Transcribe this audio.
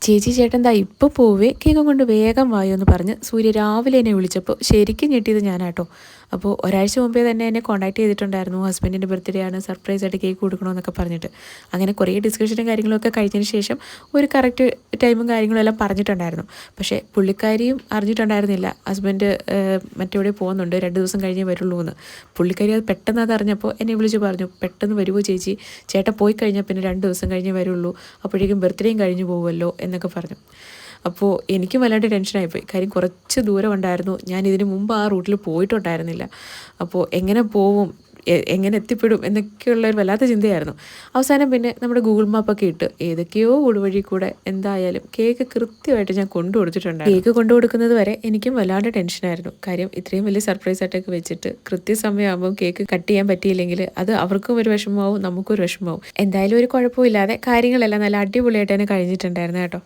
ചേച്ചി ചേട്ടൻ ദാ ഇപ്പോൾ പോവേ കേക്കും കൊണ്ട് വേഗം വായോ എന്ന് പറഞ്ഞ് സൂര്യ രാവിലെ എന്നെ വിളിച്ചപ്പോൾ ശരിക്കും ഞെട്ടിയത് ഞാനാട്ടോ. അപ്പോൾ ഒരാഴ്ച മുമ്പേ തന്നെ എന്നെ കോൺടാക്ട് ചെയ്തിട്ടുണ്ടായിരുന്നു. ഹസ്ബൻഡിൻ്റെ ബർത്ത്ഡേ ആണ്, സർപ്രൈസ് ആയിട്ട് കേക്ക് കൊടുക്കണമെന്നൊക്കെ പറഞ്ഞിട്ട്. അങ്ങനെ കുറേ ഡിസ്കഷനും കാര്യങ്ങളൊക്കെ കഴിഞ്ഞതിന് ശേഷം ഒരു കറക്റ്റ് ടൈമും കാര്യങ്ങളും എല്ലാം പറഞ്ഞിട്ടുണ്ടായിരുന്നു. പക്ഷേ പുള്ളിക്കാരിയും അറിഞ്ഞിട്ടുണ്ടായിരുന്നില്ല ഹസ്ബൻഡ് മറ്റെവിടെ പോകുന്നുണ്ട്, 2 ദിവസം കഴിഞ്ഞേ വരുള്ളൂ എന്ന്. പുള്ളിക്കാരി അത് പെട്ടെന്ന് അതറിഞ്ഞപ്പോൾ എന്നെ വിളിച്ച് പറഞ്ഞു, പെട്ടെന്ന് വരുമോ ചേച്ചി, ചേട്ടൻ പോയി കഴിഞ്ഞാൽ പിന്നെ 2 ദിവസം കഴിഞ്ഞേ വരുള്ളൂ, അപ്പോഴേക്കും ബർത്ത്ഡേയും കഴിഞ്ഞു പോകുമല്ലോ എന്നൊക്കെ പറഞ്ഞു. അപ്പോൾ എനിക്കും വല്ലാണ്ട് ടെൻഷനായിപ്പോയി. കാര്യം കുറച്ച് ദൂരം ഉണ്ടായിരുന്നു, ഞാൻ ഇതിന് മുമ്പ് ആ റൂട്ടിൽ പോയിട്ടുണ്ടായിരുന്നില്ല. അപ്പോൾ എങ്ങനെ പോവും, എങ്ങനെ എത്തിപ്പെടും എന്നൊക്കെയുള്ളൊരു വല്ലാത്ത ചിന്തയായിരുന്നു. അവസാനം പിന്നെ നമ്മുടെ ഗൂഗിൾ മാപ്പൊക്കെ ഇട്ട് ഏതൊക്കെയോ ഊടുവഴി കൂടെ എന്തായാലും കേക്ക് കൃത്യമായിട്ട് ഞാൻ കൊണ്ടു കൊടുത്തിട്ടുണ്ടായിരുന്നു. കേക്ക് കൊണ്ടു കൊടുക്കുന്നത് വരെ എനിക്കും വല്ലാണ്ട് ടെൻഷനായിരുന്നു. കാര്യം ഇത്രയും വലിയ സർപ്രൈസ് ആയിട്ടൊക്കെ വെച്ചിട്ട് കൃത്യസമയമാകുമ്പോൾ കേക്ക് കട്ട് ചെയ്യാൻ പറ്റിയില്ലെങ്കിൽ അത് അവർക്കും ഒരു വിഷമമാവും, നമുക്കും ഒരു വിഷമമാവും. എന്തായാലും ഒരു കുഴപ്പമില്ലാതെ കാര്യങ്ങളെല്ലാം നല്ല അടിപൊളിയായിട്ട് തന്നെ കഴിഞ്ഞിട്ടുണ്ടായിരുന്നു കേട്ടോ.